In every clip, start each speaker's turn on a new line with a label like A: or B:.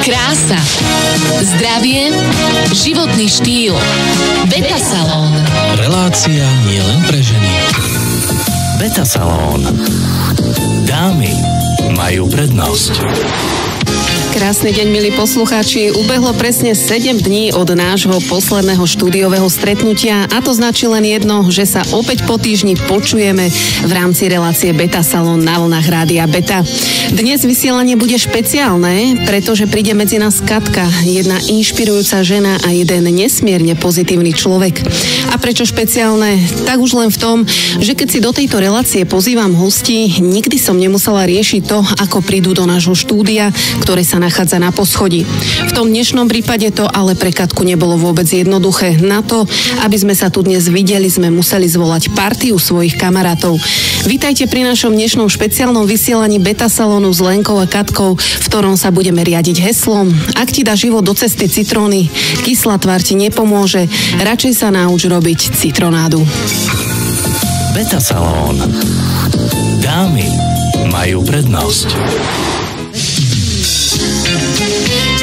A: Krása, zdravie, životný štýl. Beta Salón.
B: Relácia nie len pre ženy. Beta Salón. Dámy majú prednosť.
C: Krásny deň, milí poslucháči. Ubehlo presne 7 dní od nášho posledného štúdiového stretnutia a to značí len jedno, že sa opäť po týždni počujeme v rámci relácie Beta Salón na vlnách Rádia Beta. Dnes vysielanie bude špeciálne, pretože príde medzi nás Katka, jedna inšpirujúca žena a jeden nesmierne pozitívny človek. A prečo špeciálne? Tak už len v tom, že keď si do tejto relácie pozývam hostí, nikdy som nemusela riešiť to, ako prídu do nášho štúdia, ktoré sa nachádza na poschodí. V tom dnešnom prípade to ale pre Katku nebolo vôbec jednoduché. Na to, aby sme sa tu dnes videli, sme museli zvolať partiu svojich kamarátov. Vítajte pri našom dnešnom špeciálnom vysielaní Beta Salónu s Lenkou a Katkou, v ktorom sa budeme riadiť heslom: ak ti dá život do cesty citróny, kyslá tvár ti nepomôže, radšej sa nauč robiť citronádu.
B: Beta Salón. Dámy majú prednosť.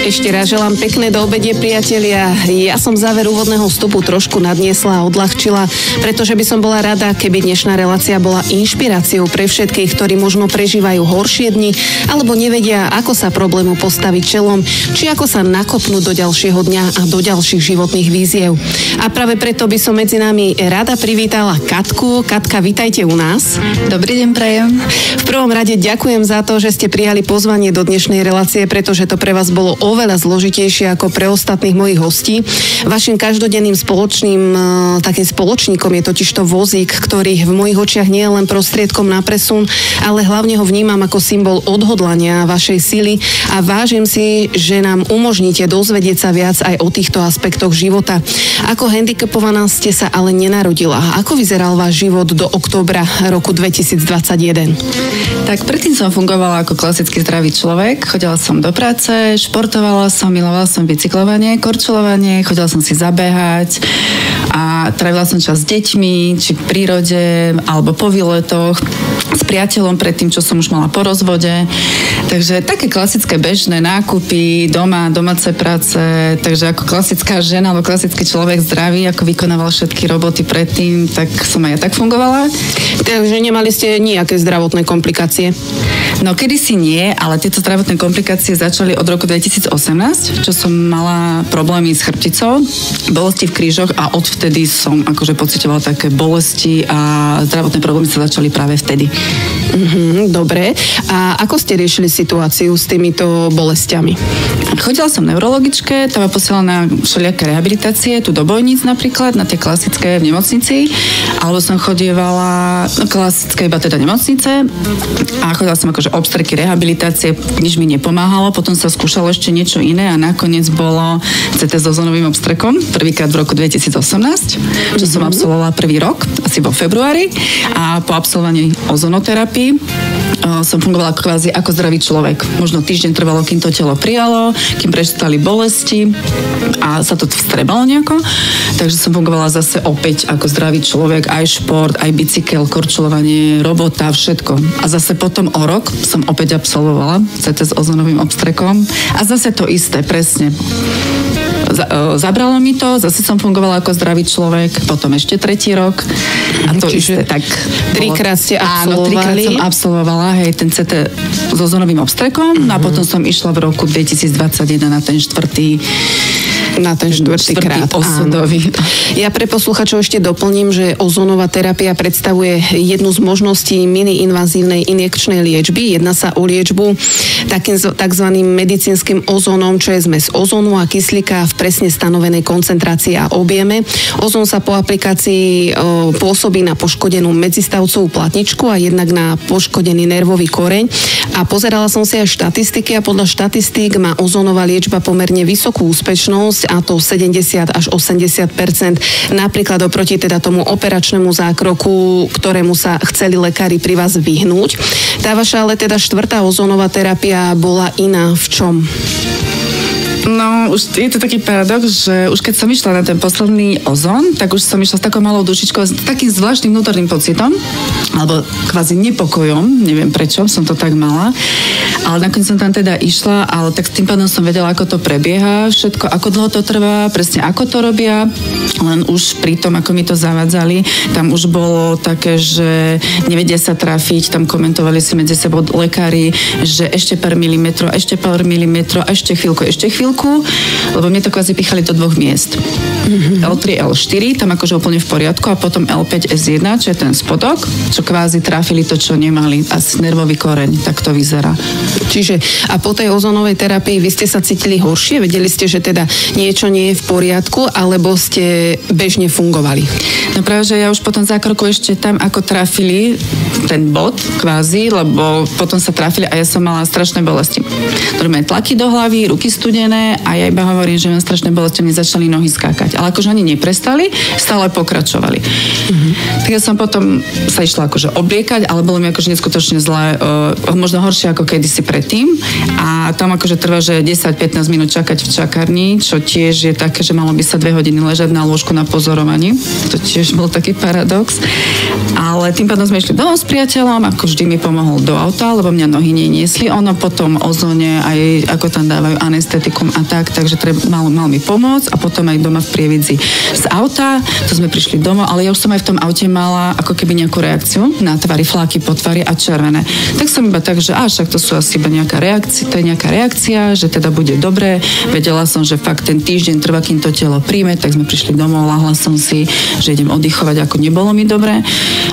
C: Ešte raz želám pekné doobedie, priatelia. Ja som záver úvodného vstupu trošku nadniesla a odľahčila, pretože by som bola rada, keby dnešná relácia bola inšpiráciou pre všetkých, ktorí možno prežívajú horšie dni alebo nevedia, ako sa problému postaviť čelom, či ako sa nakopnúť do ďalšieho dňa a do ďalších životných víziev. A práve preto by som medzi nami rada privítala Katku. Katka, vítajte u nás.
D: Dobrý deň, prajem.
C: V prvom rade ďakujem za to, že ste prijali pozvanie do dnešnej relácie, pretože to pre vás bolo oveľa zložitejšie ako pre ostatných mojich hostí. Vašim každodenným takým spoločníkom je totižto vozík, ktorý v mojich očiach nie je len prostriedkom na presun, ale hlavne ho vnímam ako symbol odhodlania vašej sily a vážim si, že nám umožníte dozvedieť sa viac aj o týchto aspektoch života. Ako handicapovaná ste sa ale nenarodila. Ako vyzeral váš život do októbra roku 2021?
D: Tak predtým som fungovala ako klasický zdravý človek. Chodila som do práce, športovala som, milovala som bicyklovanie, korčulovanie, chodila som si zabehať a trávila som čas s deťmi, či v prírode, alebo po výletoch, s priateľom predtým, čo som už mala po rozvode. Takže také klasické bežné nákupy, domáce práce, takže ako klasická žena alebo klasický človek zdravý, ako vykonával všetky roboty predtým, tak som aj ja tak fungovala.
C: Takže nemali ste nejaké zdravotné komplikácie?
D: No kedysi nie, ale tieto zdravotné komplikácie začali od roku 2018, čo som mala problémy s chrbticou, bolesti v krížoch a odvtedy som akože pociťovala také bolesti a zdravotné problémy sa začali práve vtedy.
C: Dobre. A ako ste riešili situáciu s týmito bolestiami?
D: Chodila som neurologičke, tá ma posielala na všelijaké rehabilitácie, tu do Bojníc napríklad, na tie klasické v nemocnici, alebo som chodievala klasické iba teda nemocnice a chodila som akože obstreky, rehabilitácie, nič mi nepomáhalo, potom sa skúšalo ešte niečo iné a nakoniec bolo CT s ozonovým obstrekom, prvýkrát v roku 2018, čo som absolvovala prvý rok, asi vo februári, a po absolvovaní ozonoterapii som fungovala kvázi ako zdravý človek. Možno týždeň trvalo, kým to telo prijalo, kým prestali bolesti a sa to vstrebalo nejako. Takže som fungovala zase opäť ako zdravý človek, aj šport, aj bicykel, korčulovanie, robota, všetko. A zase potom o rok som opäť absolvovala CT s ozonovým obstrekom a zase to isté, presne. Zabralo mi to, zase som fungovala ako zdravý človek, potom ešte tretí rok a to isté tak.
C: Trikrát ste absolvovali?
D: Áno, trikrát som absolvovala, ten CT s ozonovým obstrekom, a potom som išla v roku 2021 na ten štvrtý krát. Osudový.
C: Ja pre posluchačov ešte doplním, že ozónová terapia predstavuje jednu z možností mini-invazívnej injekčnej liečby. Jedná sa o liečbu takým takzvaným medicínskym ozónom, čo je zmes ozónu a kyslíka v presne stanovenej koncentrácii a objeme. Ozón sa po aplikácii pôsobí na poškodenú medzistavcovú platničku a jednak na poškodený nervový koreň. A pozerala som si aj štatistiky a podľa štatistík má ozónová liečba pomerne vysokú úspešnosť, a to 70 až 80%, napríklad oproti teda tomu operačnému zákroku, ktorému sa chceli lekári pri vás vyhnúť. Tá vaša ale teda štvrtá ozónová terapia bola iná v čom?
D: No, už je to taký paradox, že už keď som išla na ten posledný ozon, tak už som išla s takou malou dušičkou, s takým zvláštnym vnútorným pocitom, alebo kvázi nepokojom, neviem prečo, som to tak mala. Ale nakoniec som tam teda išla, ale tak tým pádom som vedela, ako to prebieha, všetko, ako dlho to trvá, presne ako to robia, len už pri tom, ako mi to zavádzali, tam už bolo také, že nevedia sa trafiť, tam komentovali si medzi sebou lekári, že ešte pár milimetrov, a ešte chvíľku, lebo mne to kvázi pichali do 2 miest. L3, L4, tam akože úplne v poriadku a potom L5, S1, čo je ten spodok, čo kvázi trafili to, čo nemali, asi nervový koreň, tak to vyzerá.
C: Čiže a po tej ozonovej terapii vy ste sa cítili horšie? Vedeli ste, že teda niečo nie je v poriadku, alebo ste bežne fungovali?
D: No práve, že ja už potom zákroku ešte tam, ako trafili ten bod, kvázi, lebo potom sa trafili a ja som mala strašné bolesti. Normálne tlaky do hlavy, ruky studené a ja iba hovorím, že mám strašné bolesti, mne začali nohy skákať. Ale akože oni neprestali, stále pokračovali. Tak ja som potom sa išla akože obliekať, ale bolo mi akože neskutočne zlé, možno horšie ako kedysi predtým. A tam akože trvá, že 10-15 minút čakať v čakárni, čo tiež je také, že malo by sa 2 hodiny ležať na lôžku na pozorovaní. To tiež bol taký paradox. Ale tým pádom sme išli domov s priateľom, ako vždy mi pomohol do auta, lebo mňa nohy neniesli. Ono potom o zóne, aj ako tam dávajú anestetikum a tak, takže mal mi pomôcť a potom aj doma v Prievidzi z auta, to sme prišli domov, ale ja už som aj v tom aute mala ako keby nejakú reakciu na tvári, fláky po tvári a červené. Tak som iba tak, že však to sú asi iba nejaká reakcia, to je nejaká reakcia, že teda bude dobré. Vedela som, že fakt ten týždeň trvá, kým to telo príjme, tak sme prišli domov, ľahla som si, že idem oddychovať, ako nebolo mi dobre,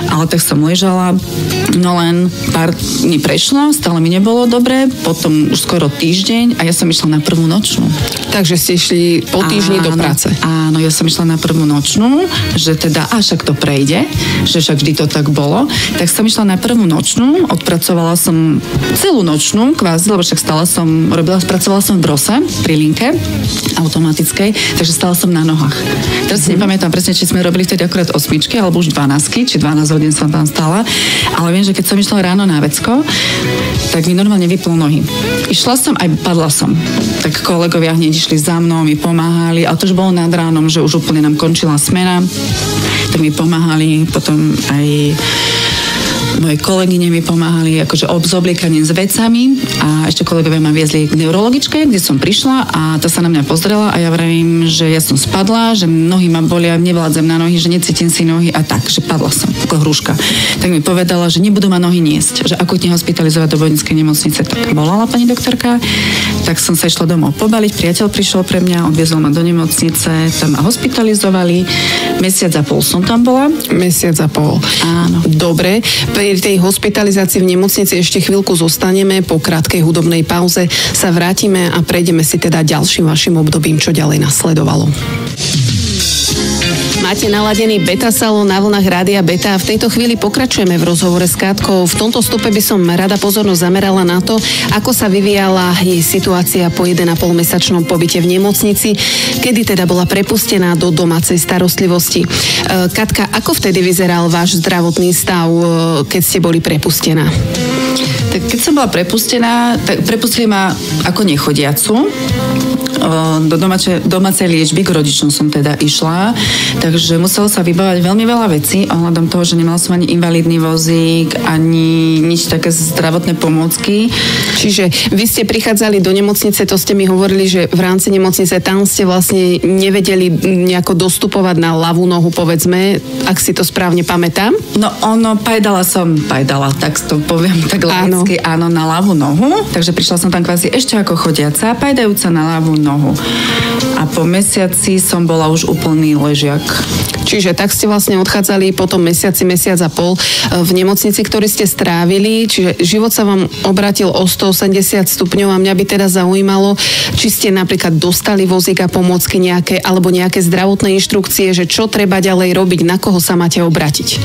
D: ale tak som ležala, no len pár dní prešlo, stále mi nebolo dobre, potom už skoro týždeň a ja som išla na prvú nočnú.
C: Takže ste išli po týždni do práce.
D: Áno, ja som išla na prvú nočnú, že teda však to prejde, že však vždy to tak bolo, tak som išla na prvú nočnú, odpracovala som celú nočnú, kvázi, lebo však pracovala som v brose, pri linke automatickej, takže stála som na nohách. Teraz si nepamätám presne, či sme robili vtedy akurát 8, alebo už 12, či 12 hodín som tam stála, ale viem, že keď som išla ráno na vecko, tak mi normálne vyplo nohy. Išla som, aj padla som. Tak kolegovia hneď išli za mnou, mi pomáhali, ale to už bolo nad ránom, že už úplne nám končila smena, tak mi pomáhali, potom aj moje kolegyne mi pomáhali akože s obliekaním s vecami a ešte kolegovia ma viezli k neurologičke, kde som prišla a tá sa na mňa pozrela a ja vravím, že ja som spadla, že nohy ma bolia, nevládzem na nohy, že necítim si nohy a tak, že padla som ako hruška. Tak mi povedala, že nebudú ma nohy niesť, že akutne hospitalizovať do Bojnickej nemocnice. Tak volala pani doktorka, tak som sa išla domov pobaliť, priateľ prišiel pre mňa, odviezol ma do nemocnice, tam ma hospitalizovali, 1,5 mesiaca som tam bola.
C: 1,5 mesiaca.
D: Áno.
C: Dobre. Pri tej hospitalizácii v nemocnici ešte chvíľku zostaneme, po krátkej hudobnej pauze sa vrátime a prejdeme si teda ďalším vašim obdobím, čo ďalej nasledovalo. Máte naladený Beta Salón na vlnách Rádia Beta a v tejto chvíli pokračujeme v rozhovore s Katkou. V tomto stupe by som rada pozornosť zamerala na to, ako sa vyvíjala jej situácia po 1,5-mesačnom pobyte v nemocnici, kedy teda bola prepustená do domácej starostlivosti. Katka, ako vtedy vyzeral váš zdravotný stav, keď ste boli prepustená?
D: Tak keď som bola prepustená, tak prepustili ma ako nechodiacu do domácej liečby, k rodičom som teda išla, takže muselo sa vybavať veľmi veľa vecí ohľadom toho, že nemala som ani invalidný vozík, ani nič také zdravotné pomôcky.
C: Čiže vy ste prichádzali do nemocnice, to ste mi hovorili, že v rámci nemocnice tam ste vlastne nevedeli nejako dostupovať na ľavú nohu, povedzme, ak si to správne pamätám.
D: No pajdala, tak to poviem tak laicky, áno, na ľavú nohu, takže prišla som tam kvázi ešte ako chodiaca, pajdajúca na ľavú nohu. A po mesiaci som bola už úplný ležiak.
C: Čiže tak ste vlastne odchádzali po tom mesiac a pol v nemocnici, ktorý ste strávili, čiže život sa vám obratil o 180 stupňov a mňa by teda zaujímalo, či ste napríklad dostali vozík a pomôcky nejaké, alebo nejaké zdravotné inštrukcie, že čo treba ďalej robiť, na koho sa máte obratiť?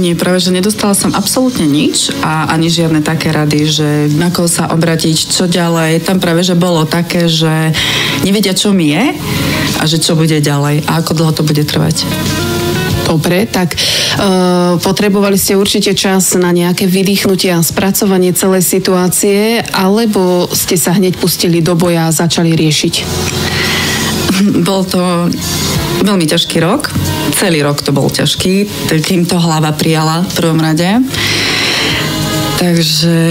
D: Nie, práve, že nedostala som absolútne nič a ani žiadne také rady, že na koho sa obratiť, čo ďalej. Tam práve, že bolo také, že nevedia, čo mi je a že čo bude ďalej a ako dlho to bude trvať.
C: Dobre, tak potrebovali ste určite čas na nejaké vydýchnutie a spracovanie celej situácie, alebo ste sa hneď pustili do boja a začali riešiť?
D: Bol to veľmi ťažký rok. Celý rok to bol ťažký, kým to hlava prijala v prvom rade. Takže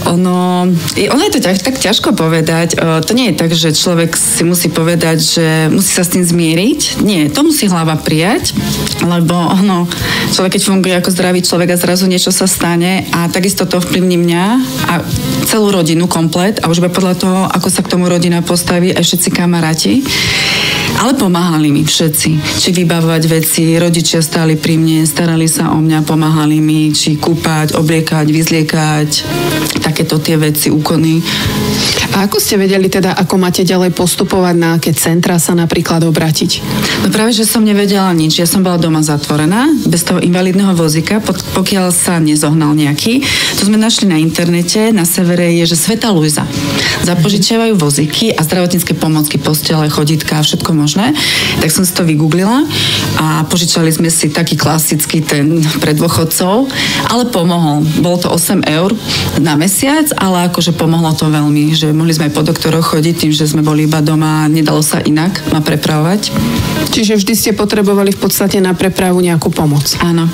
D: ono je to tak ťažko povedať. To nie je tak, že človek si musí povedať, že musí sa s tým zmieriť. Nie, to musí hlava prijať, lebo človek keď funguje ako zdravý človek a zrazu niečo sa stane a takisto to vplyvní mňa a celú rodinu komplet a už iba podľa toho, ako sa k tomu rodina postaví aj všetci kamaráti. Ale pomáhali mi všetci. Či vybavovať veci, rodičia stáli pri mne, starali sa o mňa, pomáhali mi, či kúpať, obliekať, vyzliekať, takéto tie veci, úkony.
C: A ako ste vedeli teda, ako máte ďalej postupovať, na aké centra sa napríklad obrátiť?
D: No práve, že som nevedela nič. Ja som bola doma zatvorená, bez toho invalidného vozíka, pokiaľ sa nezohnal nejaký. To sme našli na internete, na severe je, že Sveta Luisa. Zapožičiavajú vozíky a zdravotnícke pomocky, postele, chodítka a všetko možné. Tak som si to vygooglila a požičali sme si taký klasický ten pre dôchodcov, ale pomohol. Bolo to 8 eur na mesiac, ale akože pomohlo to veľmi, že mohli sme aj po doktoroch chodiť tým, že sme boli iba doma, nedalo sa inak ma prepravovať.
C: Čiže vždy ste potrebovali v podstate na prepravu nejakú pomoc?
D: Áno.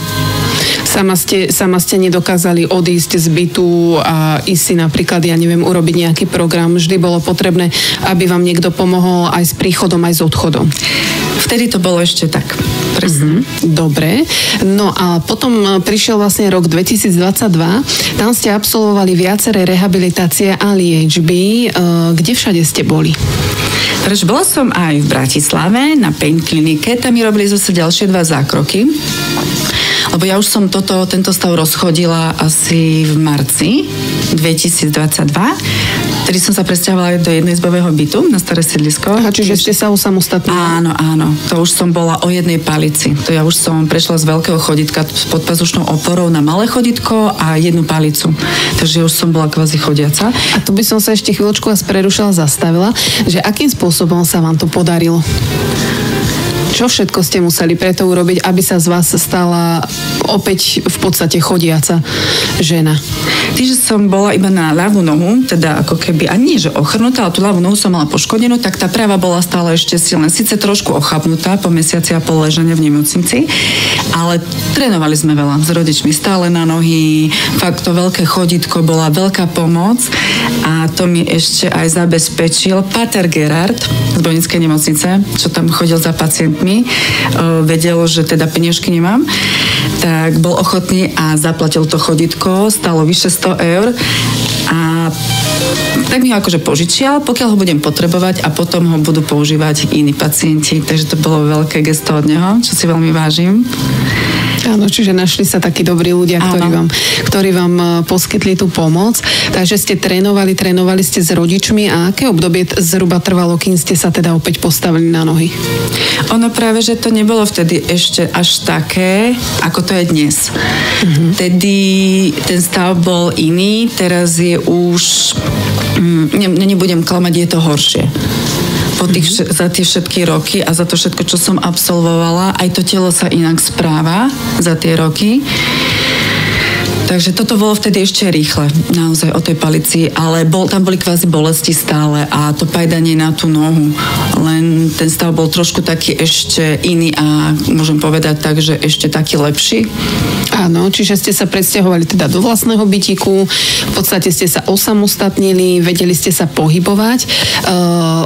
C: Sama ste nedokázali odísť z bytu a ísť si napríklad, urobiť nejaký program. Vždy bolo potrebné, aby vám niekto pomohol aj s príchodom, aj s odchodom.
D: Vtedy to bolo ešte tak. Presne.
C: Dobre. No a potom prišiel vlastne rok 2022. Tam ste absolvovali viaceré rehabilitácie a liečby. Kde všade ste boli?
D: Takže bola som aj v Bratislave na Pain klinike. Tam mi robili zase ďalšie 2 zákroky. Lebo ja už som tento stav rozchodila asi v marci 2022. Vtedy som sa presťahovala do jednoizbového bytu na staré sídlisko.
C: A čiže ste sa usamostatnili?
D: Áno. To už som bola o jednej palici. To ja už som prešla z veľkého chodítka s podpazušnou oporou na malé chodítko a jednu palicu. Takže ja už som bola kvázi chodiaca.
C: A tu by som sa ešte chvíľočku vás prerušila, zastavila, že akým spôsobom sa vám to podarilo? Čo všetko ste museli preto urobiť, aby sa z vás stala opäť v podstate chodiaca žena?
D: Tým, že som bola iba na ľavú nohu, teda ako keby, a nie, že ochrnutá, ale tú ľavú nohu som mala poškodenú, tak tá práva bola stále ešte silná. Sice trošku ochabnutá po mesiaci a pol ležania v nemocnici, ale trénovali sme veľa s rodičmi, stále na nohy, fakt to veľké chodítko bola veľká pomoc a to mi ešte aj zabezpečil Pater Gerard z Bojnickej nemocnice, čo tam chodil za pacientmi, vedel, že teda peniažky nemám, tak bol ochotný a zaplatil to chodítko, stálo vyše 100 eur a tak mi ho akože požičial, pokiaľ ho budem potrebovať a potom ho budú používať iní pacienti, takže to bolo veľké gesto od neho, čo si veľmi vážim.
C: Áno, čiže našli sa takí dobrí ľudia, ktorí vám poskytli tú pomoc. Takže ste trénovali ste s rodičmi a aké obdobie zhruba trvalo, kým ste sa teda opäť postavili na nohy?
D: Ono práve, že to nebolo vtedy ešte až také, ako to je dnes. Vtedy ten stav bol iný, teraz je už, nebudem klamať, je to horšie. Za tie všetky roky a za to všetko, čo som absolvovala, aj to telo sa inak správa za tie roky. Takže toto bolo vtedy ešte rýchle, naozaj o tej palici, ale tam boli kvázi bolesti stále a to pajdanie na tú nohu. Len ten stav bol trošku taký ešte iný a môžem povedať tak, že ešte taký lepší.
C: Áno, čiže ste sa presťahovali teda do vlastného bytiku, v podstate ste sa osamostatnili, vedeli ste sa pohybovať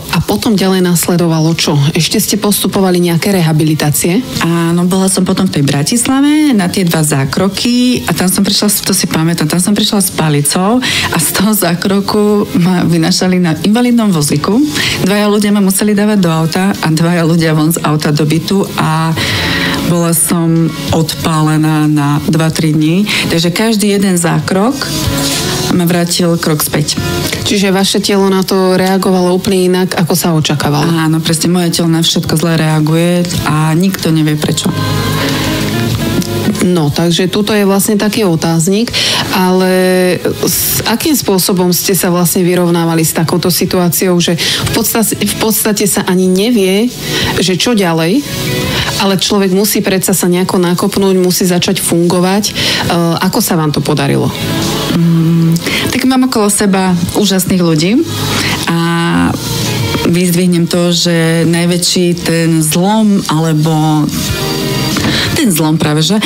C: a potom ďalej nasledovalo čo? Ešte ste postupovali nejaké rehabilitácie?
D: Áno, bola som potom v tej Bratislave na tie 2 zákroky a tam som prišla, to si pamätám, tam som prišla s palicou a z toho zákroku ma vynašali na invalidnom vozíku. 2 ľudia ma museli dávať do auta a 2 ľudia von z auta do bytu a bola som odpálená na 2-3 dní. Takže každý jeden zákrok ma vrátil krok späť.
C: Čiže vaše telo na to reagovalo úplne inak, ako sa očakávalo?
D: Áno, presne, moje telo na všetko zle reaguje a nikto nevie prečo.
C: No, takže tuto je vlastne taký otáznik, ale s akým spôsobom ste sa vlastne vyrovnávali s takouto situáciou, že v podstate sa ani nevie, že čo ďalej, ale človek musí predsa sa nejako nakopnúť, musí začať fungovať. Ako sa vám to podarilo?
D: Tak mám okolo seba úžasných ľudí a vyzdvihnem to, že najväčší ten zlom, alebo ten zlom práve, že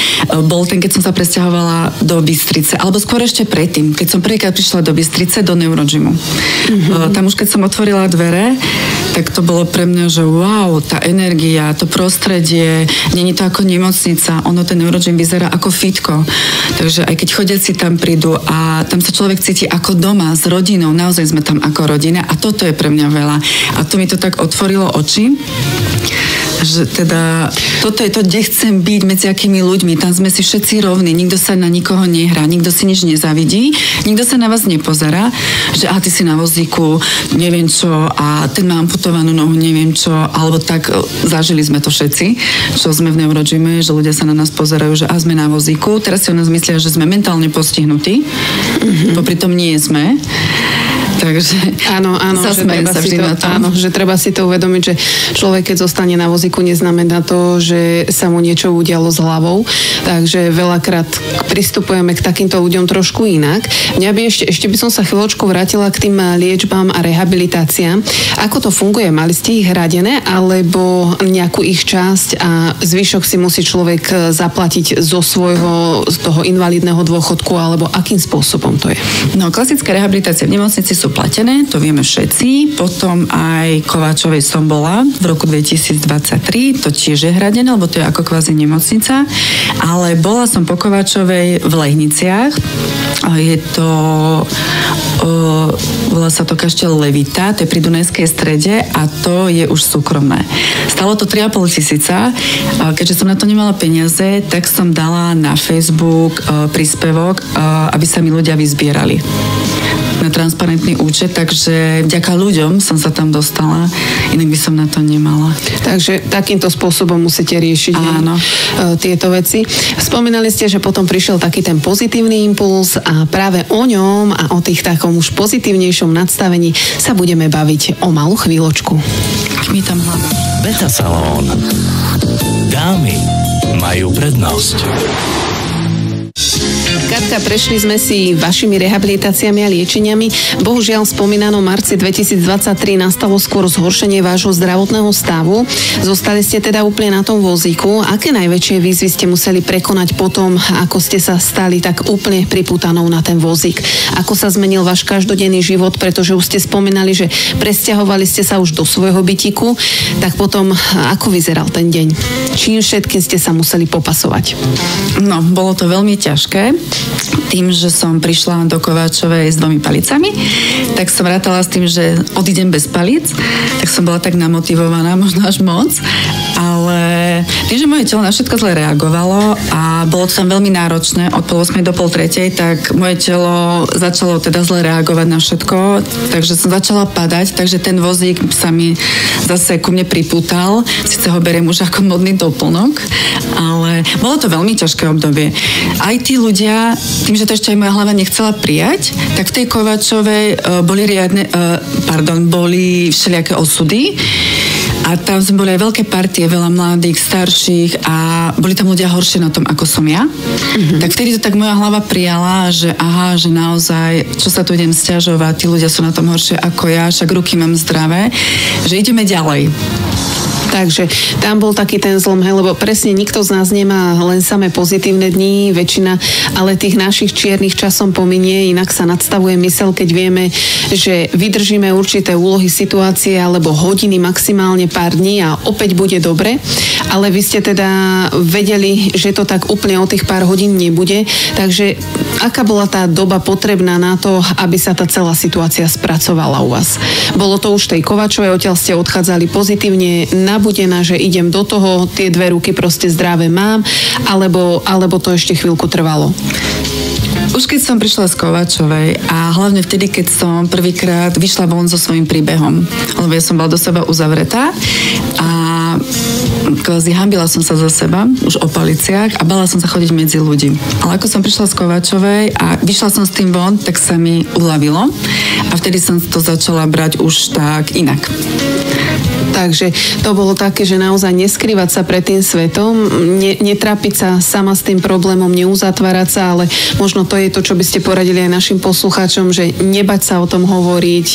D: bol ten, keď som sa presťahovala do Bystrice, alebo skôr ešte predtým, keď som prvýkrát prišla do Bystrice, do Neurogymu. Tam už keď som otvorila dvere, tak to bolo pre mňa, že wow, tá energia, to prostredie, není to ako nemocnica, ono ten Neurogym vyzerá ako fitko. Takže aj keď chodiaci tam prídu a tam sa človek cíti ako doma, s rodinou, naozaj sme tam ako rodina a toto je pre mňa veľa. A to mi to tak otvorilo oči, že teda toto je to, kde chcem byť medzi akými ľuďmi. Tam sme si všetci rovní, nikto sa na nikoho nehrá, nikto si nič nezavidí, nikto sa na vás nepozerá, že ty si na vozíku, neviem čo, a ten má amputovanú nohu, neviem čo, alebo tak zažili sme to všetci, čo sme v Neurogyme, že ľudia sa na nás pozerajú, že sme na vozíku, teraz si o nás myslia, že sme mentálne postihnutí, popri tom nie sme. Takže
C: áno, že treba si to uvedomiť, že človek, keď zostane na vozíku, neznamená to, že sa mu niečo udialo s hlavou. Takže veľakrát pristupujeme k takýmto ľuďom trošku inak. Mňa by ešte by som sa chvíľočku vrátila k tým liečbám a rehabilitáciám. Ako to funguje? Mali ste ich hradené, alebo nejakú ich časť a zvyšok si musí človek zaplatiť zo svojho, z toho invalidného dôchodku, alebo akým spôsobom to je?
D: No, klasická rehabilitácia v nemocnici sú platené, to vieme všetci. Potom aj Kováčovej som bola v roku 2023, to tiež je hradené, lebo to je ako kvázi nemocnica. Ale bola som po Kováčovej v Lehniciach. Je to volá sa to kašteľ Levita, to je pri Dunajskej strede a to je už súkromné. Stalo to 3,5 tisíca. Keďže som na to nemala peniaze, tak som dala na Facebook príspevok, aby sa mi ľudia vyzbierali na transparentný účet, takže vďaka ľuďom som sa tam dostala, inak by som na to nemala.
C: Takže takýmto spôsobom musíte riešiť tieto veci. Spomínali ste, že potom prišiel taký ten pozitívny impuls a práve o ňom a o tých takom už pozitívnejšom nadstavení sa budeme baviť o malú chvíľočku.
D: Mi tam hlava.
B: Beta Salón. Dámy majú prednosť.
C: Katka, prešli sme si vašimi rehabilitáciami a liečeniami. Bohužiaľ v spomínanom marci 2023 nastalo skôr zhoršenie vášho zdravotného stavu. Zostali ste teda úplne na tom vozíku. Aké najväčšie výzvy ste museli prekonať potom, ako ste sa stali tak úplne pripútanou na ten vozík? Ako sa zmenil váš každodenný život, pretože už ste spomínali, že presťahovali ste sa už do svojho bytiku, tak potom ako vyzeral ten deň? Čím všetkým ste sa museli popasovať?
D: No, bolo to veľmi ťažké. Tým, že som prišla do Kováčovej s 2 palicami, tak som rátala s tým, že odídem bez palíc, tak som bola tak namotivovaná, možno až moc, ale tým, že moje telo na všetko zle reagovalo a bolo to tam veľmi náročné od 2:30 do 2:30, tak moje telo začalo teda zle reagovať na všetko, takže som začala padať, takže ten vozík sa mi zase ku mne pripútal, síce ho beriem už ako modný doplnok, ale bolo to veľmi ťažké obdobie. Aj tí ľudia, tým, že to ešte aj moja hlava nechcela prijať, tak v tej Kováčovej boli všelijaké osudy a tam sme boli aj veľké partie, veľa mladých, starších a boli tam ľudia horšie na tom, ako som ja. Tak vtedy to tak moja hlava prijala, že že naozaj, čo sa tu idem sťažovať, tí ľudia sú na tom horšie ako ja, však ruky mám zdravé, že ideme ďalej.
C: Takže tam bol taký ten zlom, lebo presne nikto z nás nemá len samé pozitívne dni, väčšina, ale tých našich čiernych časom pominie, inak sa nadstavuje myseľ, keď vieme, že vydržíme určité úlohy, situácie alebo hodiny, maximálne pár dní a opäť bude dobre, ale vy ste teda vedeli, že to tak úplne o tých pár hodín nebude, takže aká bola tá doba potrebná na to, aby sa tá celá situácia spracovala u vás? Bolo to už tej Kováčovej, odtiaľ ste odchádzali pozitívne, nabudená, že idem do toho, tie 2 ruky proste zdravé mám, alebo to ešte chvíľku trvalo?
D: Už keď som prišla z Kováčovej a hlavne vtedy, keď som prvýkrát vyšla von so svojím príbehom, lebo ja som bola do seba uzavretá a kvázi hambila som sa za seba, už o paliciach a bala som sa chodiť medzi ľudí. Ale ako som prišla z Kováčovej a vyšla som s tým von, tak sa mi uľavilo a vtedy som to začala brať už tak inak.
C: Takže to bolo také, že naozaj neskrývať sa pred tým svetom, netrápiť sa sama s tým problémom, neuzatvárať sa, ale možno to je to, čo by ste poradili aj našim poslucháčom, že nebať sa o tom hovoriť,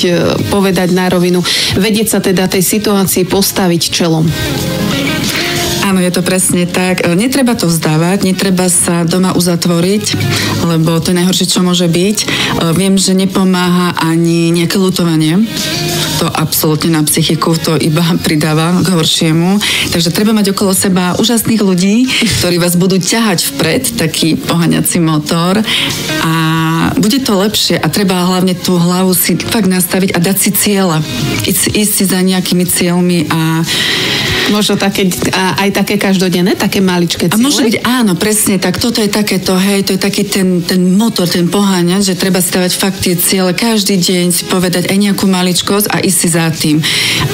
C: povedať na rovinu, vedieť sa teda tej situácii postaviť čelom.
D: Áno, je to presne tak. Netreba to vzdávať, netreba sa doma uzatvoriť, lebo to je najhoršie, čo môže byť. Viem, že nepomáha ani nejaké ľutovanie. To absolútne na psychiku to iba pridáva k horšiemu. Takže treba mať okolo seba úžasných ľudí, ktorí vás budú ťahať vpred, taký poháňací motor a bude to lepšie a treba hlavne tú hlavu si fakt nastaviť a dať si cieľa. Ísť si za nejakými cieľmi a
C: možno také, aj také každodenné, také maličké ciele?
D: A môže byť, áno, presne tak. Toto je takéto, hej, to je taký ten motor, ten poháňač, že treba stavať fakt tie ciele, každý deň si povedať aj nejakú maličkosť a ísť si za tým.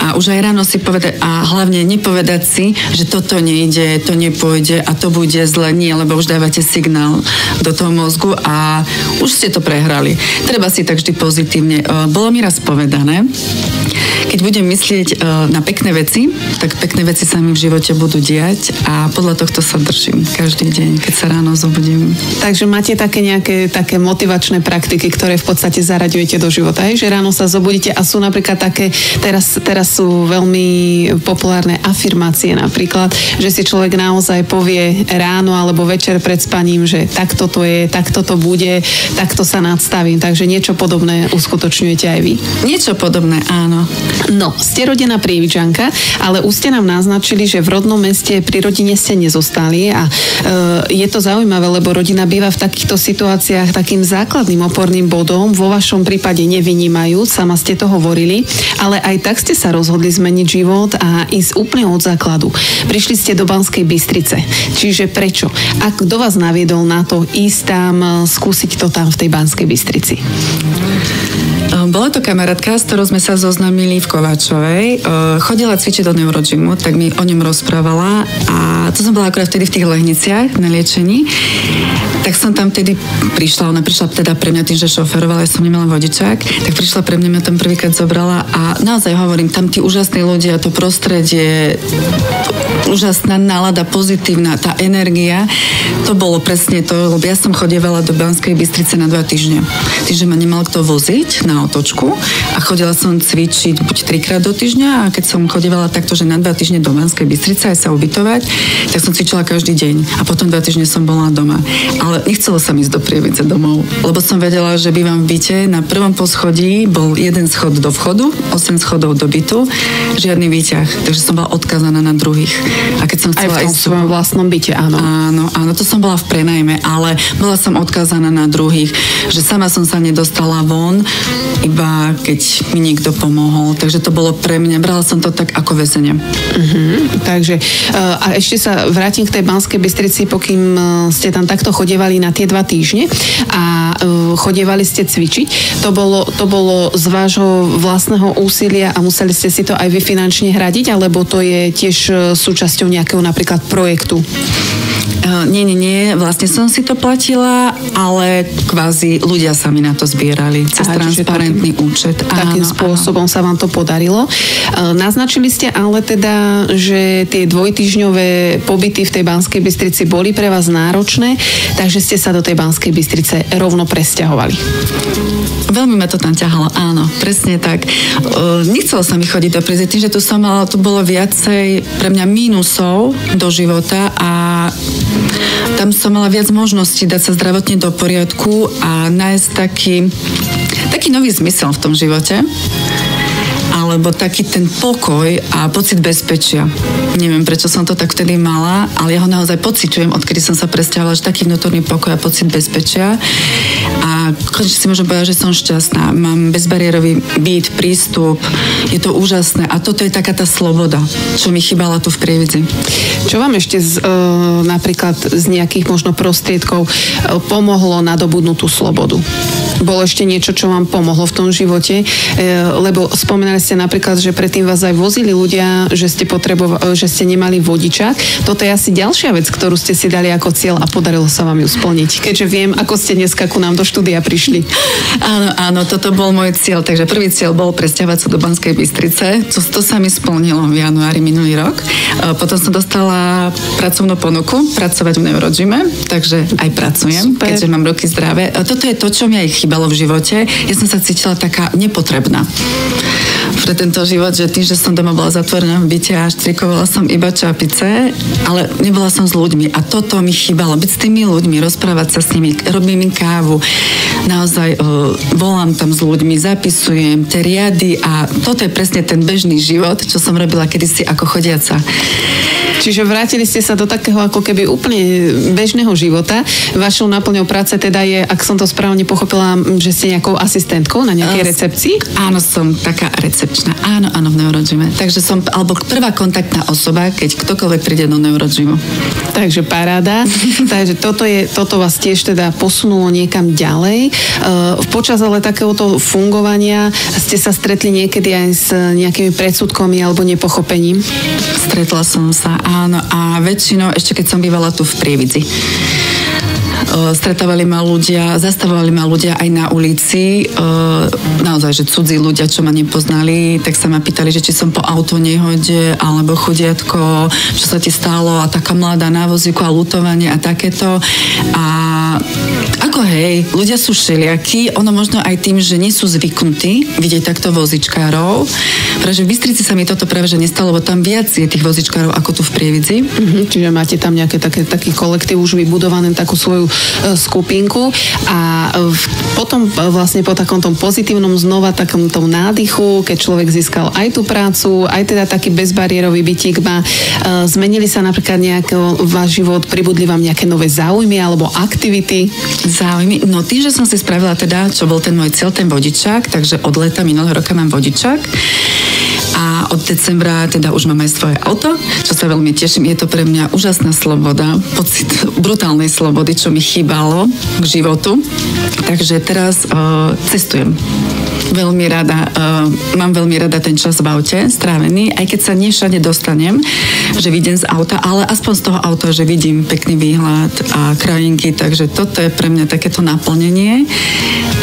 D: A už aj ráno si povedať, a hlavne nepovedať si, že toto nejde, to nepôjde a to bude zle. Nie, lebo už dávate signál do toho mozgu a už ste to prehrali. Treba si tak vždy pozitívne. Bolo mi raz povedané, keď budem myslieť na pekné veci, tak pekné veci sa mi v živote budú diať a podľa tohto sa držím každý deň, keď sa ráno zobudím.
C: Takže máte také nejaké také motivačné praktiky, ktoré v podstate zaraďujete do života, že ráno sa zobudíte a sú napríklad také, teraz sú veľmi populárne afirmácie napríklad, že si človek naozaj povie ráno alebo večer pred spaním, že takto to je, takto to bude, takto sa nadstavím. Takže niečo podobné uskutočňujete aj vy?
D: Niečo podobné, áno.
C: No, ste rodená Prievidžanka, ale už ste nám naznačili, že v rodnom meste pri rodine ste nezostali a je to zaujímavé, lebo rodina býva v takýchto situáciách takým základným oporným bodom, vo vašom prípade nevynímajú, sama ste to hovorili, ale aj tak ste sa rozhodli zmeniť život a ísť úplne od základu. Prišli ste do Banskej Bystrice. Čiže prečo? A kto vás naviedol na to ísť tam, skúsiť to tam v tej Banskej Bystrici?
D: Bola to kamarátka, s ktorou sme sa zoznámili v Kováčovej. Chodila cvičiť do neurogymu, tak mi o ňom rozprávala a to som bola akorát vtedy v tých Lehniciach na liečení. Tak som tam vtedy prišla, ona prišla teda pre mňa tým, že šoferovala, ja som nemala vodičák, tak prišla pre mňa tam prvýkrát zobrala a naozaj hovorím, tam tí úžasní ľudia, to prostredie, úžasná nálada, pozitívna, tá energia, to bolo presne to, lebo ja som chodievala do Banskej Bystrice na 2 týždne. Týždeň ma nemal kto voziť na otočku a chodila som cvičiť buď 3-krát do týždňa a keď som chodievala takto, že na 2 týždne do Banskej Bystrice aj sa ubytovať, tak som cvičila každý deň a potom 2 týždne som bola doma. Ale nechcelo sa mi ísť do Prievidze domov, lebo som vedela, že bývam v byte, na prvom poschodí bol 1 schod do vchodu, 8 schodov do bytu, žiadny výťah, takže som bola odkazaná na druhých. A keď som chcela
C: aj v svojom vlastnom byte, áno.
D: Áno, to som bola v prenajme, ale bola som odkazaná na druhých, že sama som sa nedostala von, iba keď mi niekto pomohol. Takže to bolo pre mňa, brala som to tak ako väzenie.
C: Takže a ešte sa vrátim k tej Banskej Bystrici, pokým ste tam takto chodievali na tie 2 týždne a chodievali ste cvičiť. To bolo z vášho vlastného úsilia a museli ste si to aj vy finančne hradiť, alebo to je tiež súčasťou nejakého napríklad projektu?
D: Nie, vlastne som si to platila, ale kvázi ľudia sa mi na to zbierali cez transparentný účet.
C: Takým spôsobom sa vám to podarilo. Naznačili ste ale teda, že tie 2-týždňové pobyty v tej Banskej Bystrici boli pre vás náročné, takže ste sa do tej Banskej Bystrice rovno presťahovali.
D: Veľmi ma to tam ťahalo, áno, presne tak. Nechcelo sa mi chodiť do Prievidze, tým, že tu bolo viacej pre mňa mínusov do života a tam som mala viac možností dať sa zdravotne do poriadku a nájsť taký nový zmysel v tom živote. Alebo taký ten pokoj a pocit bezpečia. Neviem, prečo som to tak vtedy mala, ale ja ho naozaj pociťujem, odkedy som sa presťahovala, že taký vnútorný pokoj a pocit bezpečia. A konečne si môžem povedať, že som šťastná. Mám bezbariérový byt, prístup, je to úžasné. A toto je taká tá sloboda, čo mi chýbala tu v Prievidzi.
C: Čo vám ešte napríklad z nejakých možno prostriedkov pomohlo nadobudnúť tú slobodu? Bolo ešte niečo, čo vám pomohlo v tom živote? Lebo spomínali ste napríklad, že predtým vás aj vozili ľudia, že ste nemali vodičák. Toto je asi ďalšia vec, ktorú ste si dali ako cieľ a podarilo sa vám ju splniť. Keďže viem, ako ste dneska ku nám do štúdia prišli.
D: Áno, toto bol môj cieľ. Takže prvý cieľ bol presťahovať sa do Banskej Bystrice. To sa mi splnilo v januári minulý rok. Potom som dostala pracovnú ponuku pracovať v Neurogyme, takže aj pracujem, super, keďže mám ruky zdravé. Toto je to, čo mi aj chýbalo v živote. Ja som sa cítila taká nepotrebná pre tento život, že tým, že som doma bola zatvorená v byte a štrikovala som iba čapice, ale nebola som s ľuďmi a toto mi chýbalo. Byť s tými ľuďmi, rozprávať sa s nimi, robím im kávu, naozaj volám tam s ľuďmi, zapisujem tie riady a toto je presne ten bežný život, čo som robila kedysi ako chodiaca.
C: Čiže vrátili ste sa do takého ako keby úplne bežného života. Vašou náplňou práce teda je, ak som to správne pochopila, že ste nejakou asistentkou na nejakej recepcii?
D: Áno, som taká recepčná. Áno, v Neurogyme. Takže som, alebo prvá kontaktná osoba, keď ktokoľvek príde do Neurogymu.
C: Takže paráda. Takže toto vás tiež teda posunulo niekam ďalej. Počas ale takéhoto fungovania ste sa stretli niekedy aj s nejakými predsudkami alebo nepochopením?
D: Stretla som sa, áno, a väčšinou, ešte keď som bývala tu v Prievidzi. Stretávali ma ľudia, zastavovali ma ľudia aj na ulici, naozaj, že cudzí ľudia, čo ma nepoznali, tak sa ma pýtali, že či som po autonehode, alebo chudiatko, čo sa ti stalo, a taká mladá na vozíku a ľutovanie a takéto. A ako hej, ľudia sú všelijakí, ono možno aj tým, že nie sú zvyknutí vidieť takto vozičkárov, pretože v Bystrici sa mi toto práve že nestalo, lebo tam viac je tých vozičkárov ako tu v Prievidzi.
C: Čiže máte tam nejaké taký kolektív už vybudovaný, takú svoju skupinku a potom vlastne po takomto pozitívnom znova takomto nádychu, keď človek získal aj tú prácu, aj teda taký bezbariérový bytík má, zmenili sa napríklad nejako váš život, pribudli vám nejaké nové záujmy alebo aktivity?
D: Záujmy? No tým, že som si spravila teda, čo bol ten môj cieľ, ten vodičák, takže od leta minulého roka mám vodičák. A od decembra teda už mám aj svoje auto, čo sa veľmi teším. Je to pre mňa úžasná sloboda, pocit brutálnej slobody, čo mi chýbalo k životu. Takže teraz cestujem. Veľmi rada, mám veľmi rada ten čas v aute strávený, aj keď sa nie všade dostanem, že vidím z auta, ale aspoň z toho auta, že vidím pekný výhľad a krajinky, takže toto je pre mňa takéto naplnenie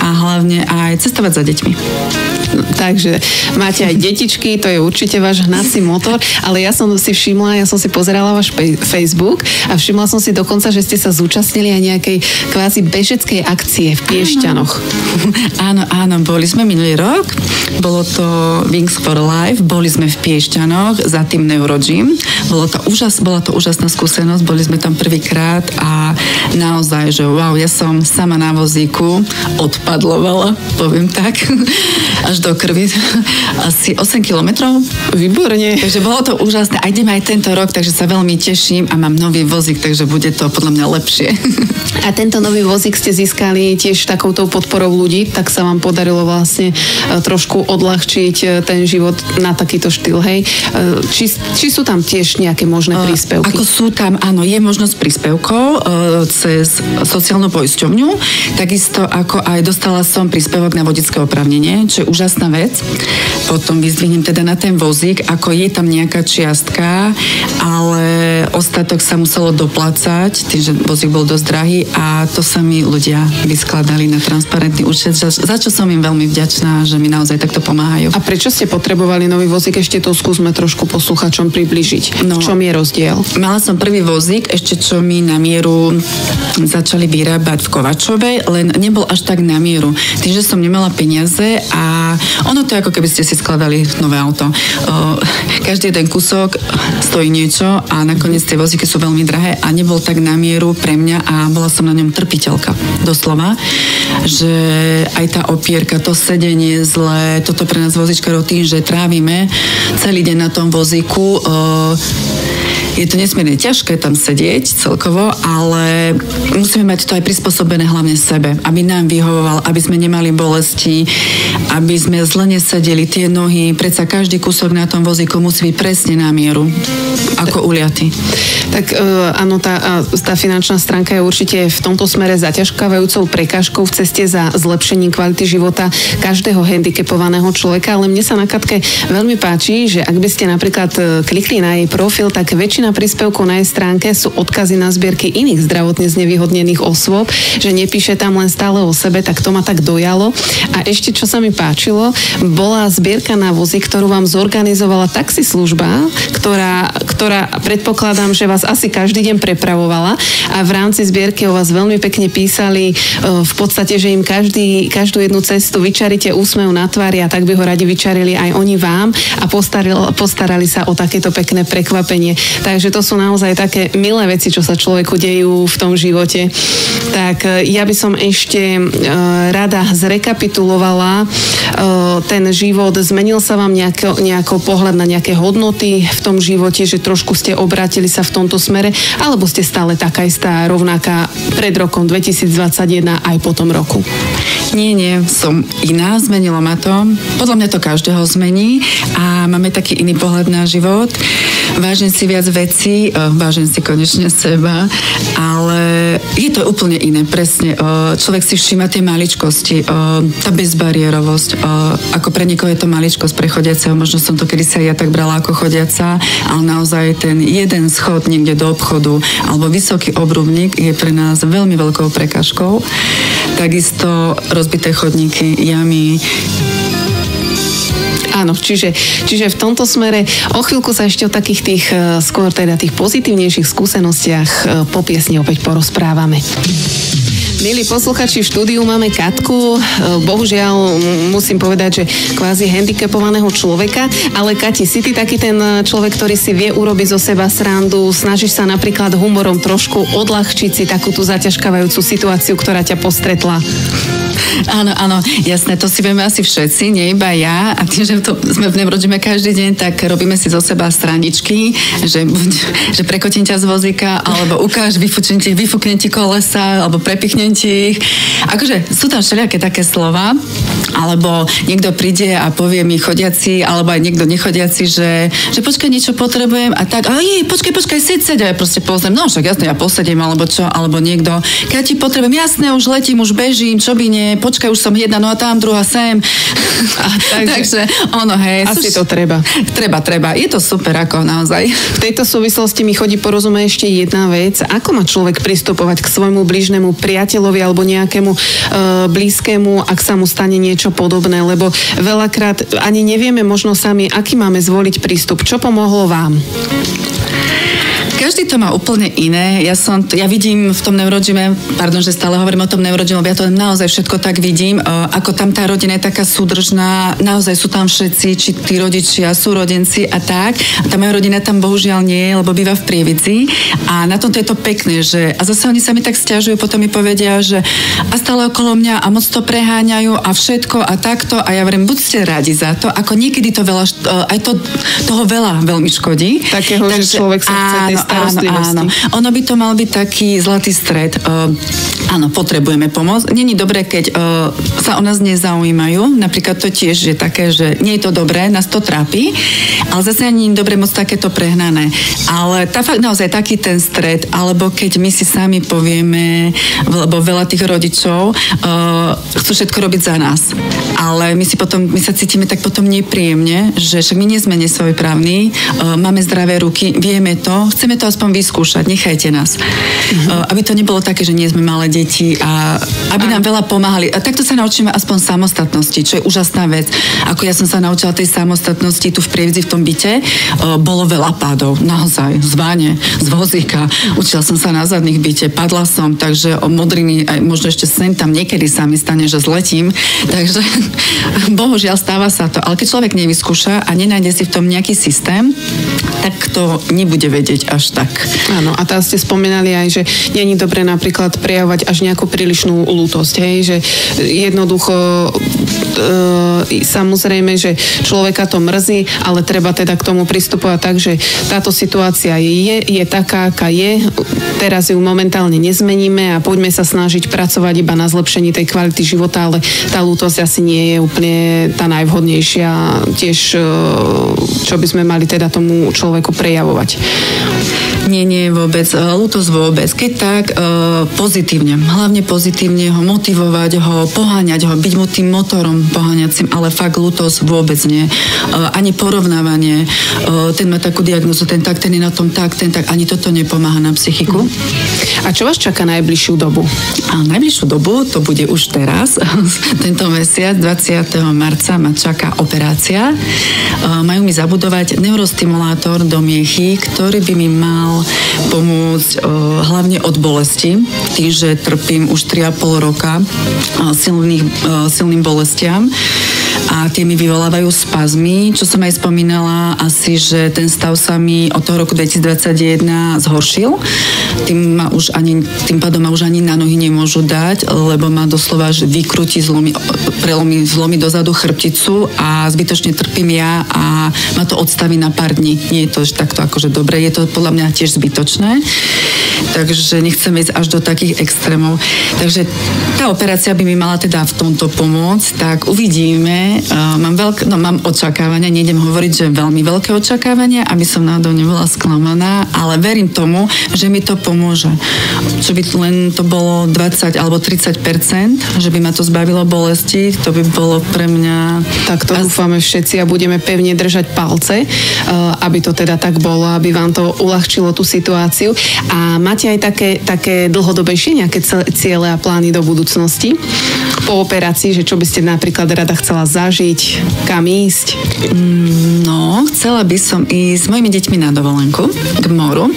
D: a hlavne aj cestovať za deťmi.
C: Takže máte aj detičky, to je určite váš hnací motor, ale ja som si všimla, ja som si pozerala váš Facebook a všimla som si dokonca, že ste sa zúčastnili aj nejakej kvázi bežeckej akcie v Piešťanoch.
D: Áno, boli sme minulý rok, bolo to Wings for Life, boli sme v Piešťanoch za tým Neurogym, bola to úžasná skúsenosť, boli sme tam prvýkrát a naozaj, že wow, ja som sama na vozíku odpadlovala, poviem tak, až do krvi, asi 8 kilometrov.
C: Výborne.
D: Takže bolo to úžasné. A idem aj tento rok, takže sa veľmi teším a mám nový vozík, takže bude to podľa mňa lepšie.
C: A tento nový vozík ste získali tiež takouto podporou ľudí, tak sa vám podarilo vlastne trošku odľahčiť ten život na takýto štýl, hej? Či sú tam tiež nejaké možné príspevky?
D: Ako sú tam, áno, je možnosť príspevkov cez sociálnu poisťovňu, takisto ako aj dostala som príspevok na vodické oprávnenie, čo je úžasná vec. Potom vyzdvihnem teda na ten vozík, ako je tam nejaká čiastka, ale ostatok sa muselo doplácať, tým, že vozík bol dosť drahý a to sa mi ľudia vyskladali na transparentný účet, za čo som im veľmi vďačná, že mi naozaj takto pomáhajú.
C: A prečo ste potrebovali nový vozík? Ešte to skúsme trošku posluchačom približiť. V čom je rozdiel?
D: Mala som prvý vozík, ešte čo mi na mieru začali vyrábať v Kovačovej, len nebol až tak na mieru. Tým, že som nemala peniaze a ono to je ako keby ste si skladali nové auto. Každý jeden kúsok stojí niečo a nakoniec tie vozíky sú veľmi drahé a nebol tak na mieru pre mňa a bola som na ňom trpiteľka. Doslova, že aj tá opierka, to sedenie zlé, toto pre nás vozičkarov tým, že trávime celý deň na tom vozíku, Je to nesmierne ťažké tam sedieť celkovo, ale musíme mať to aj prispôsobené hlavne sebe, aby nám vyhovoval, aby sme nemali bolesti, aby sme zle nesedeli tie nohy. Predsa každý kúsok na tom vozíku musí byť presne na mieru, ako uliaty.
C: Tak áno, tá finančná stránka je určite v tomto smere zaťažkávajúcou prekážkou v ceste za zlepšením kvality života každého handicapovaného človeka, ale mne sa na Katke veľmi páči, že ak by ste napríklad klikli na jej profil, tak väčšina príspevkov na jej stránke sú odkazy na zbierky iných zdravotne znevýhodnených osôb, že nepíše tam len stále o sebe, tak to ma tak dojalo. A ešte, čo sa mi páčilo, bola zbierka na vozy, ktorú vám zorganizovala taxislužba, ktorá predpokladám, že vás asi každý deň prepravovala a v rámci zbierky o vás veľmi pekne písali v podstate, že im každú jednu cestu vyčaríte úsmev na tvári a tak by ho radi vyčarili aj oni vám a postarali sa o takéto pekné prekvapenie. Takže to sú naozaj také milé veci, čo sa človeku dejú v tom živote. Tak ja by som ešte rada zrekapitulovala ten život. Zmenil sa vám nejako pohľad na nejaké hodnoty v tom živote, že trošku ste obrátili sa v tomto smere, alebo ste stále taká istá, rovnaká pred rokom 2021 aj po tom roku?
D: Nie, som iná, zmenilo ma to. Podľa mňa to každého zmení a máme taký iný pohľad na život. Vážim si viac vecí, vážim si konečne seba, ale je to úplne iné, presne. Človek si všíma tie maličkosti, tá bezbariérovosť, ako pre niekoho je to maličkosť pre chodiaceho, možno som to kedysi aj ja tak brala ako chodiaca, ale naozaj ten jeden schod niekde do obchodu alebo vysoký obrubník je pre nás veľmi veľkou prekážkou. Takisto rozbité chodníky, jamy.
C: Áno, čiže v tomto smere o chvíľku sa ešte o takých tých skôr teda tých pozitívnejších skúsenostiach po piesni opäť porozprávame. Milí posluchači, v štúdiu máme Katku. Bohužiaľ musím povedať, že kvázi handicapovaného človeka, ale Kati, si ty taký ten človek, ktorý si vie urobiť zo seba srandu, snažíš sa napríklad humorom trošku odľahčiť si takú tú zaťažkávajúcu situáciu, ktorá ťa postretla?
D: Áno, jasné, to si vieme asi všetci, nie iba ja. A tým, že to sme v Neurogyme každý deň, tak robíme si zo seba strandičky, že prekotím ťa z vozíka, alebo ukáž, vyfúknem ti kolesa, alebo prepichnem ti ich. Akože sú tam všelijaké také slova, alebo niekto príde a povie mi chodiaci, alebo aj niekto nechodiaci, že počkaj, niečo potrebujem a tak, počkaj, seď, a ja proste pozriem, no však jasne, ja posedím, alebo čo, alebo niekto, keď ti potrebujem, jasné, už letím, už bežím, čo by nie, počkaj, už som jedna, no a tam druhá sem. Takže ono, hej.
C: Asi to treba.
D: Treba. Je to super, ako naozaj.
C: V tejto súvislosti mi chodí porozumieť ešte jedna vec. Ako má človek pristupovať k svojmu blížnemu priateľovi alebo nejakému blízkému, ak sa mu stane niečo podobné? Lebo veľakrát ani nevieme možno sami, aký máme zvoliť prístup. Čo pomohlo vám?
D: Každý to má úplne iné. Ja vidím v tom Neurogyme, pardon, že stále hovorím o tom Neurogyme, ja to naozaj všetko tak vidím, ako tam tá rodina je taká súdržná, naozaj sú tam všetci, či tí rodičia, súrodenci a tak. A tá moja rodina tam bohužiaľ nie je, lebo býva v Prievidzi. A na tomto je to pekné, že a zase oni sa mi tak sťažujú, potom mi povedia, že a stále okolo mňa a moc to preháňajú a všetko a takto. A ja hovorím, buďte radi za to, ako niekedy to veľa, aj toho veľa veľmi škodí.
C: Takého, že človek sa chce tej starostlivosti.
D: Áno. Ono by to mal byť taký zlatý stred. Áno, potrebujeme pomoc. Není dobré, keď sa o nás nezaujímajú. Napríklad to tiež je také, že nie je to dobré, nás to trápi, ale zase ani nie je dobré moc takéto prehnané. Ale fakt naozaj taký ten stred, alebo keď my si sami povieme, lebo veľa tých rodičov chcú všetko robiť za nás. Ale my sa cítime tak potom nepríjemne, že však my nie sme nesvojprávni, máme zdravé ruky, vieme to, chceme to aspoň vyskúšať, nechajte nás. Aby to nebolo také, že nie sme malé deti a aby nám veľa pomáhali. A takto sa naučíme aspoň samostatnosti, čo je úžasná vec. Ako ja som sa naučila tej samostatnosti tu v Prievidzi, v tom byte, bolo veľa pádov, naozaj, z váne, z vozíka. Učila som sa na zadných byte, padla som, takže o modriny, aj možno ešte sem tam niekedy sa mi stane, že zletím. Takže bohužiaľ stáva sa to. Ale keď človek nevyskúša a nenájde si v tom nejaký systém, tak to nebude vedieť až tak.
C: Áno, a tam ste spomínali aj, že nie je dobré napríklad prejavovať až nejakú prílišnú lútosť, hej, že jednoducho samozrejme, že človeka to mrzí, ale treba teda k tomu pristupovať tak, že táto situácia je taká, aká je. Teraz ju momentálne nezmeníme a poďme sa snažiť pracovať iba na zlepšení tej kvality života, ale tá ľútosť asi nie je úplne tá najvhodnejšia tiež, čo by sme mali teda tomu človeku prejavovať.
D: Nie, vôbec. Ľútosť vôbec. Keď tak, pozitívne. Hlavne pozitívne ho motivovať, ho poháňať, ho byť mu tým motorom poháňacím, ale fakt ľútosť vôbec nie. Ani porovnávanie. Ten má takú diagnózu, ten je na tom tak, ani toto nepomáha na psychiku.
C: A čo vás čaká najbližšiu dobu?
D: Najbližšiu dobu, to bude už teraz, tento mesiac, 20. marca ma čaká operácia. Majú mi zabudovať neurostimulátor do miechy, ktorý by mi mal pomôcť hlavne od bolesti, tým, že trpím už 3,5 roka silným bolestiam a tie mi vyvolávajú spazmy, čo som aj spomínala asi, že ten stav sa mi od toho roku 2021 zhoršil. Tým pádom ma už ani na nohy nemôžu dať, lebo ma doslova vykrúti, zlomí dozadu chrbticu a zbytočne trpím ja a ma to odstaví na pár dní. Nie je to takto akože dobre, je to podľa mňa tiež zbytočné. Takže nechcem ísť až do takých extrémov. Takže tá operácia by mi mala teda v tomto pomôcť, tak uvidíme. Mám očakávania, nejdem hovoriť, že veľmi veľké očakávania, aby som náhodou nebola sklamaná, ale verím tomu, že mi to pomôže. Čo by len to bolo 20 alebo 30%, že by ma to zbavilo bolesti, to by bolo pre mňa...
C: Tak to dúfame všetci a budeme pevne držať palce, aby to teda tak bolo, aby vám to uľahčilo tú situáciu. A máte aj také dlhodobejšie nejaké ciele a plány do budúcnosti? Po operácii, že čo by ste napríklad rada chcela zažiť, kam ísť?
D: No, chcela by som ísť s mojimi deťmi na dovolenku k moru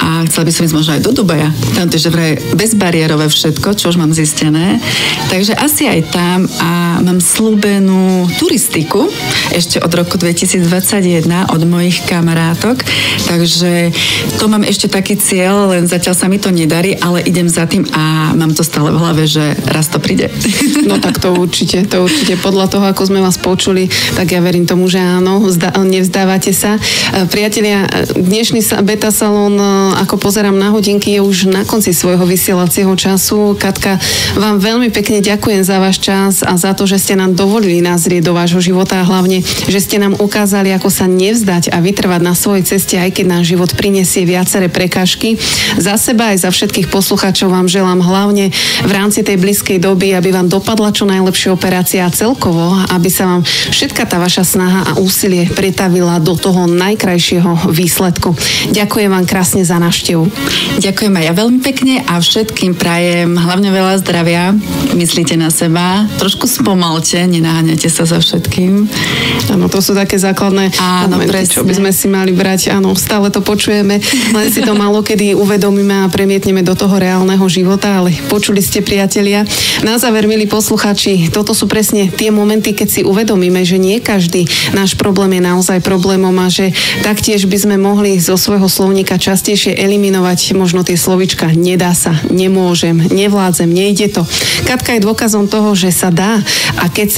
D: a chcela by som ísť možno aj do Dubaja. Tam to je vraj bezbariérové všetko, čo už mám zistené. Takže asi aj tam a mám slúbenú turistiku ešte od roku 2021 od mojich kamarátok. Takže to mám ešte taký cieľ, len zatiaľ sa mi to nedarí, ale idem za tým a mám to stále v hlave, že raz to príde.
C: No tak to určite. Podľa toho, ako sme vás počuli, tak ja verím tomu, že áno, nevzdávate sa. Priatelia, dnešný Beta Salón, ako pozerám na hodinky, je už na konci svojho vysielacieho času. Katka, vám veľmi pekne ďakujem za váš čas a za to, že ste nám dovolili nazrieť do vášho života a hlavne, že ste nám ukázali, ako sa nevzdať a vytrvať na svojej ceste, aj keď náš život prinesie viaceré prekážky. Za seba aj za všetkých poslucháčov vám želám hlavne v rámci tej blízkej doby, aby vám dopadla čo najlepšia operácia a celkovo, aby sa vám všetka tá vaša snaha a úsilie pretavila do toho najkrajšieho výsledku. Ďakujem vám krásne za návštevu.
D: Ďakujem aj ja veľmi pekne a všetkým prajem hlavne veľa zdravia. Myslíte na seba, trošku spomalte, nenaháňajte sa za všetkým.
C: Áno, to sú také základné momenty, čo by sme si mali brať. Áno, stále to počujeme, len si to málo kedy uvedomíme a premietneme do toho reálneho života, ale počuli ste, priatelia. Na záver, milí posluchači, toto sú presne tie momenty, keď si uvedomíme, že nie každý náš problém je naozaj problémom a že taktiež by sme mohli zo svojho slovníka častejšie eliminovať možno tie slovička nedá sa, nemôžem, nevládzem, nejde to. Katka je dôkazom toho, že sa dá a keď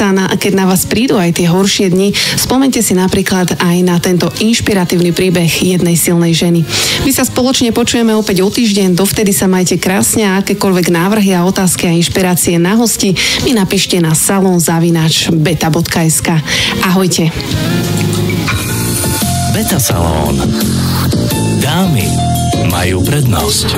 C: na vás prídu aj tie horšie dni, spomente si napríklad aj na tento inšpiratívny príbeh jednej silnej ženy. My sa spoločne počujeme opäť o týždeň, dovtedy sa majte krásne a akékoľvek návrhy a otázky a inšpirácie na hosti mi napíšte na salon@beta.sk. Ahojte.
B: Beta Salón. Dámy majú prednosť.